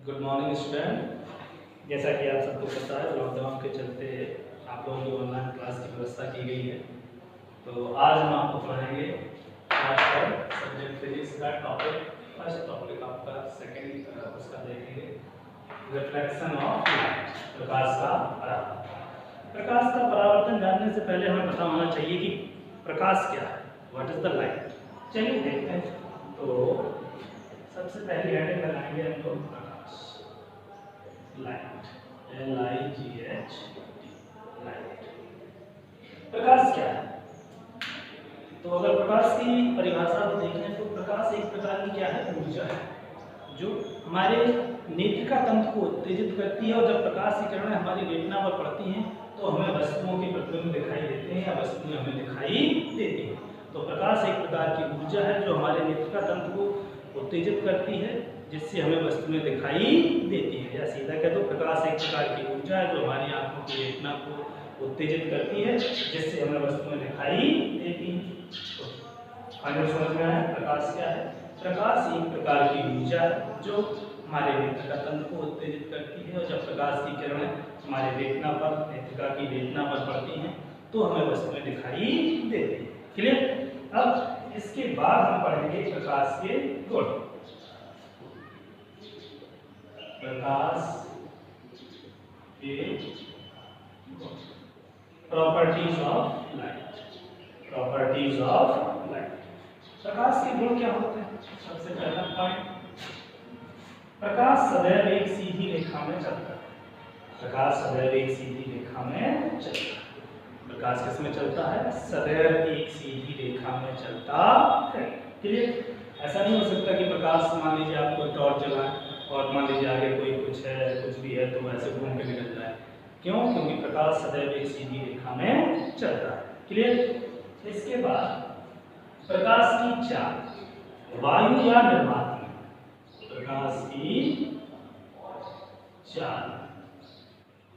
Good morning student. जैसा कि आप सबको पता है, लॉकडाउन के चलते आप लोगों की ऑनलाइन क्लास की व्यवस्था की गई है। तो आज हम आपको पढ़ाएंगे सब्जेक्ट फिजिक्स का टॉपिक। फर्स्ट टॉपिक आपका सेकंड उसका देखेंगे, रिफ्लेक्शन ऑफ लाइट, प्रकाश का परावर्तन। प्रकाश का परावर्तन जानने से पहले हमें पता होना चाहिए कि प्रकाश क्या है, व्हाट इज द लाइट। चलिए देखते हैं। तो सबसे पहली हेडिंग लगाएंगे हम लोग प्रकाश, लाइट, LIGH, लाइट। प्रकाश क्या है? तो अगर प्रकाश की परिभाषा को देखें तो प्रकाश एक प्रकार की क्या है, ऊर्जा है जो हमारे नेत्रिका तंत्र को उत्तेजित करती है। और जब प्रकाश की किरणें हमारी रेटिना पर पड़ती हैं तो हमें वस्तुओं के प्रतिबिंब दिखाई देते हैं या वस्तुएं हमें दिखाई देती हैं। तो प्रकाश एक प्रकार की ऊर्जा है जो हमारे नेत्रिका तंत्र को उत्तेजित करती है, जिससे हमें वस्तुएं दिखाई देती हैं। या सीधा कह दो, प्रकाश एक प्रकार की ऊर्जा है जो हमारी आंखों की रेटिना को उत्तेजित करती है, जिससे हमें वस्तुएं दिखाई देती हैं। आगे समझ में आया प्रकाश क्या है? प्रकाश एक प्रकार की ऊर्जा है जो हमारे नेत्रिका तंत्र को उत्तेजित करती है। और जब प्रकाश की किरणें हमारे रेटिना पर, नेत्रिका की रेटिना पर पड़ती हैं तो हमें वस्तुएं दिखाई देती हैं। क्लियर? अब इसके बाद हम पढ़ेंगे प्रकाश के गुण। प्रकाश के properties of light, properties of light. प्रकाश के गुण क्या होते हैं? सबसे पहला पॉइंट, प्रकाश सदैव एक सीधी रेखा में चलता है। प्रकाश सदैव एक सीधी रेखा में चलता है। प्रकाश किस में चलता है? सदैव एक सीधी रेखा में चलता है। क्लियर? ऐसा नहीं हो सकता कि प्रकाश, मान लीजिए आप कोई टॉर्च जलाएं और मान लीजिए आगे कोई कुछ है, कुछ भी है, तो वैसे घूम के निकल जाए। क्यों? क्योंकि प्रकाश सदैव एक सीधी रेखा में चलता है। क्लियर? इसके बाद प्रकाश की चाल, वायु या निर्वात में। प्रकाश की चाल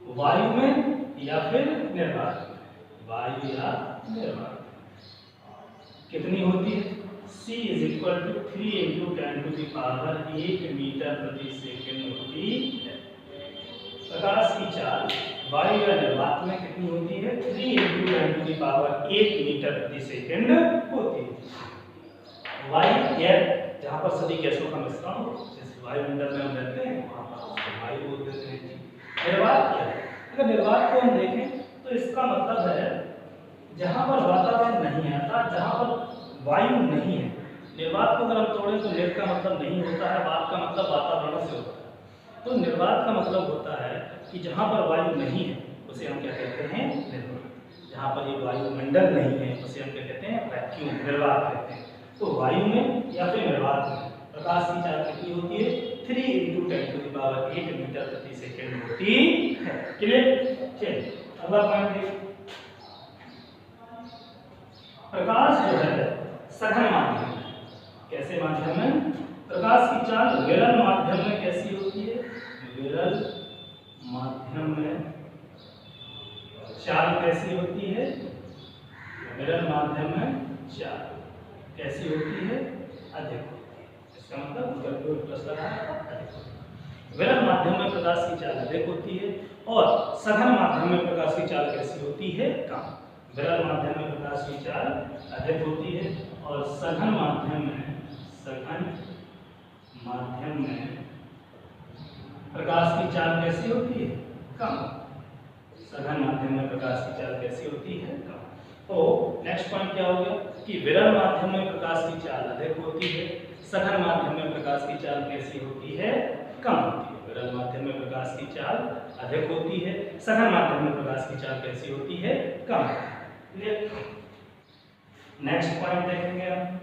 वायु में या फिर निर्वात में, वायु या निर्वात कितनी होती है? C = 3 × 10⁸ मीटर प्रति सेकंड होती है। प्रकाश की चाल वायु या निर्वात में कितनी होती है? 3 × 10⁸ मीटर प्रति सेकंड होती है। वायु एयर, जहाँ पर सभी गैसों का मिश्रण हो, जिस वायुमंडल में हम रहते हैं वहाँ पर उसको वायु बोल देते हैं। निर्वात क्या है? अगर निर्वात को हम देखें तो इसका मतलब है जहाँ पर वातावरण नहीं आता, जहाँ पर वायु नहीं है। निर्वात को अगर हम तोड़ें तो निर् का मतलब नहीं होता है, वात का मतलब वातावरण से होता है। तो निर्वात का मतलब होता है कि जहाँ पर वायु नहीं है उसे हम क्या कहते हैं? निर्वात। जहाँ पर ये वायुमंडल नहीं है उसे हम क्या कहते हैं? वैक्यूम, निर्वात कहते हैं। तो वायु में या फिर निर्वात में प्रकाश की चाल कितनी होती है? 3 × 10⁸ मीटर प्रति सेकंड होती है। क्लियर? चलिए अगला पॉइंट देखिए। प्रकाश जो है सघन माध्यम में। कैसे माध्यम में? प्रकाश की चाल विरल माध्यम में कैसी होती है? विरल माध्यम में चाल कैसी होती है? विरल माध्यम में चाल कैसी होती है? अधिक होती है। इसका मतलब प्लस लगा अधिक। विरल माध्यम में प्रकाश की चाल अधिक होती है और सघन माध्यम में प्रकाश की चाल कैसी होती है? कम। विरल माध्यम में प्रकाश की चाल अधिक होती है और सघन माध्यम में प्रकाश की चाल कैसी होती है? कम। सघन माध्यम में प्रकाश की चाल कैसी होती है? कम। तो नेक्स्ट पॉइंट क्या हो गया कि विरल माध्यम में प्रकाश की चाल अधिक होती है, सघन माध्यम में प्रकाश की चाल कैसी होती है? कम होती है। विरल माध्यम में प्रकाश की चाल अधिक होती है, सघन माध्यम में प्रकाश की चाल कैसी होती है? कम। क्लियर? नेक्स्ट पॉइंट देखेंगे हम।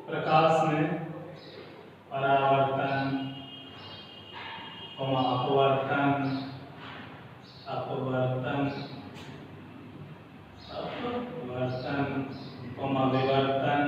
प्रकाश में परावर्तन, अपवर्तन, विवर्तन, विवर्तन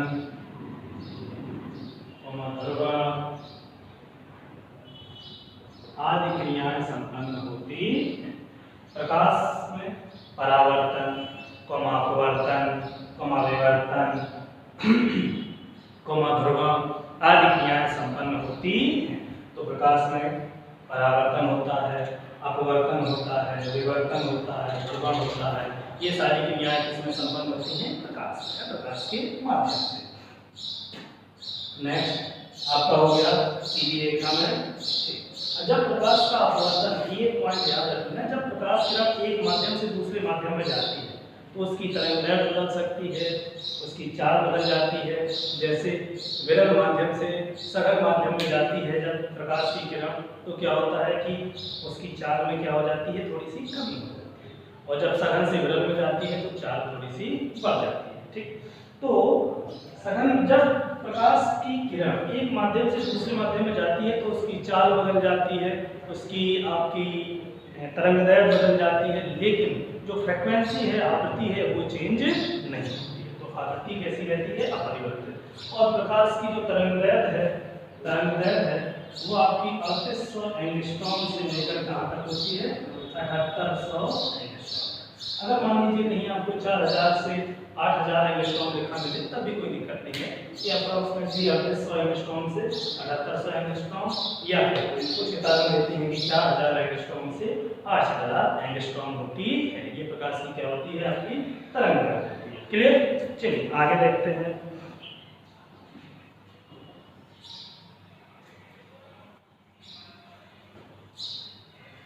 उत्पन्न होती हैं प्रकाश के माध्यम से। नेक्स्ट आपका हो गया सीधी रेखा में। जब प्रकाश का अपवर्तन, ये पॉइंट याद रखना, जब प्रकाश किरण एक माध्यम से दूसरे माध्यम में जाती है तो उसकी तरंगदैर्घ्य बदल सकती है, उसकी चाल बदल जाती है। जैसे विरल माध्यम से सघन माध्यम में जाती है जब प्रकाश की किरण, तो क्या होता है कि उसकी चाल में क्या हो जाती है, थोड़ी सी कमी हो जाती है, और जब सघन से विरल में जाती है तो चाल थोड़ी सी बढ़ जाती है। ठीक, तो सघन, जब प्रकाश की किरण एक माध्यम से दूसरे माध्यम में जाती है तो उसकी चाल बदल जाती है, उसकी आपकी तरंगदैर्घ्य बदल जाती है, लेकिन जो फ्रीक्वेंसी है, आवृत्ति है, वो चेंज नहीं होती है। तो आवृत्ति कैसी रहती है, अपरिवर्तित। और प्रकाश की जो तरंगदैर्घ्य है वो आपकी 3800 एंगस्ट्रॉम से लेकर कहाँ तक होती है, 7800 एंगस्ट्रॉम। अगर मान लीजिए कहीं आपको 4000 से 8000 एंगस्ट्रॉम रेखा मिले तब भी कोई दिक्कत नहीं है। ये अप्रोक्सीमेटली 3800 एंगस्ट्रॉम से 7800 एंगस्ट्रॉम, या फिर कुछ किताबें देती हैं कि 4000 एंगस्ट्रॉम से 8000 एंगस्ट्रॉम होती है। ये प्रकाश की क्या होती है, आपकी तरंगदैर्घ्य। क्लियर? चलिए आगे देखते हैं।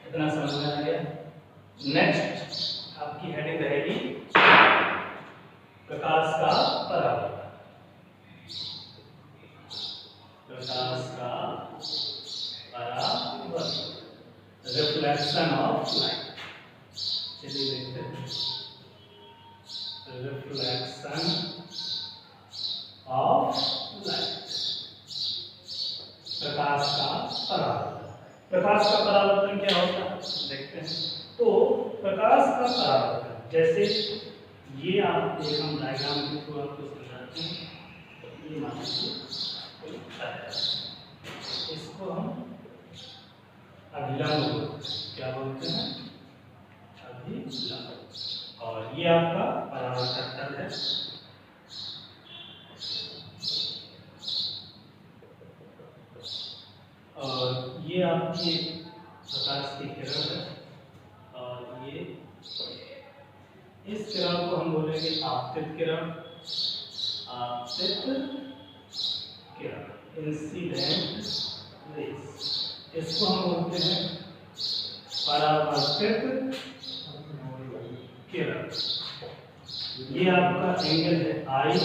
इतना समझ में आ गया? नेक्स्ट आपकी हेडिंग रहेगी प्रकाश का परावर्तन। प्रकाश का परावर्तन, रिफ्लेक्शन ऑफ लाइट। चलिए देखते हैं, रिफ्लेक्शन ऑफ लाइट, प्रकाश का परावर्तन। प्रकाश का परावर्तन क्या होता है, देखते हैं। तो प्रकाश का परावर्तन, जैसे ये आप एक हम डायग्राम के थ्रू आपको समझाते हैं। ये मान लीजिए इसको हम अभिलंब क्या बोलते हैं, अभिलंब, और ये आपका परावर्तक तल है। और ये आपकी प्रकाश की किरण है, और ये इस किरण को हम बोलेंगे आपतित किरण, आपतित किरण, इंसिडेंट रेज। इसको हम बोलते हैं परावर्तित किरण। ये आपका एंगल है आई,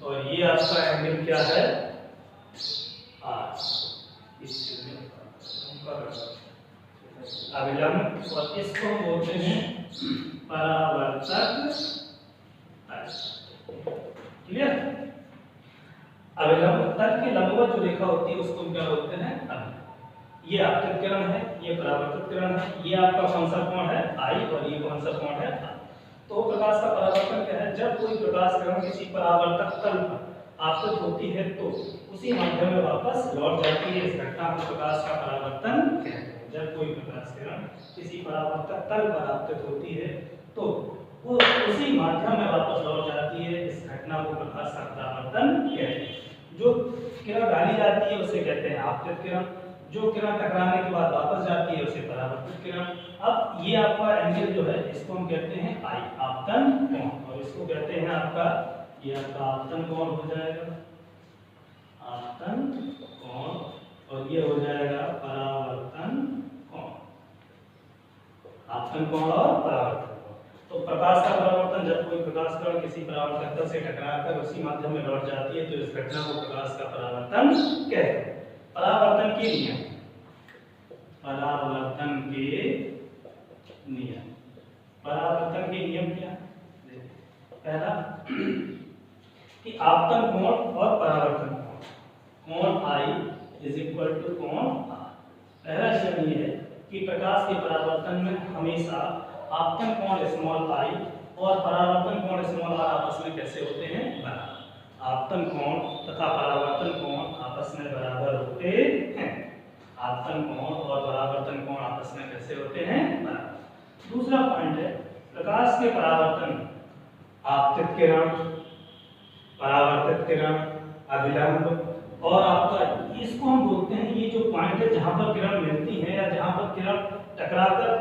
और ये आपका एंगल क्या है, आर। अभिलंब, और इसको हम बोलते हैं परावर्तक। क्लियर? अभिलंब तल के लंबवत जो रेखा होती है उसको क्या बोलते हैं, अभिलंब। ये आपतित किरण है, ये परावर्तित किरण है। ये आपका कौन सा कोण है, आई, और ये कौन सा कोण है, आर। तो प्रकाश का परावर्तन क्या है, जब कोई प्रकाश किरण किसी परावर्तक तल पर आपतित होती है तो उसी माध्यम में वापस लौट जाती है। इस घटना को प्रकाश का परावर्तन कहते हैं। जब कोई प्रकाश किरण किसी परावर्तक तल पर आपतित होती है तो वो उसी माध्यम में वापस लौट जाती है। इस घटना को प्रकाश का परावर्तन कहते हैं। जो किरण डाली जाती है उसे कहते हैं आपतित किरण, जो किरण टकराने के बाद वापस जाती है उसे परावर्तित किरण। अब ये आपका एंगल जो है इसको हम कहते हैं आई, आपतन कोण, और इसको कहते हैं आपका, ये आपका आपतन कोण हो जाएगा, आपतन कोण, और ये हो जाएगा परावर्तन कोण। आपतन कोण और परावर्तन कोण। तो प्रकाश का परावर्तन, जब कोई प्रकाश किरण किसी परावर्तक तल से टकराकर उसी माध्यम में लौट जाती है तो इस घटना को प्रकाश का परावर्तन कहते हैं। परावर्तन के नियम, परावर्तन के नियम, परावर्तन के नियम क्या है? पहला कि आपतन कोण और परावर्तन कोण, कोण आई इज इक्वल टू कोण आर। पहला नियम ये है कि प्रकाश के परावर्तन में हमेशा आपतन कोण स्मॉल आई और परावर्तन कोण स्मॉल आर आपस में कैसे होते हैं, बराबर। आपतन कोण तथा परावर्तन कोण आपस में बराबर होते हैं। आपतन कोण और परावर्तन कोण आपस में कैसे होते हैं, बराबर। दूसरा पॉइंट है प्रकाश के परावर्तन, आपतित किरण, परावर्तित किरण, अभिलंब, और आपका इसको हम बोलते हैं, ये जो पॉइंट है जहां पर किरण मिलती है या जहां पर किरण टकराकर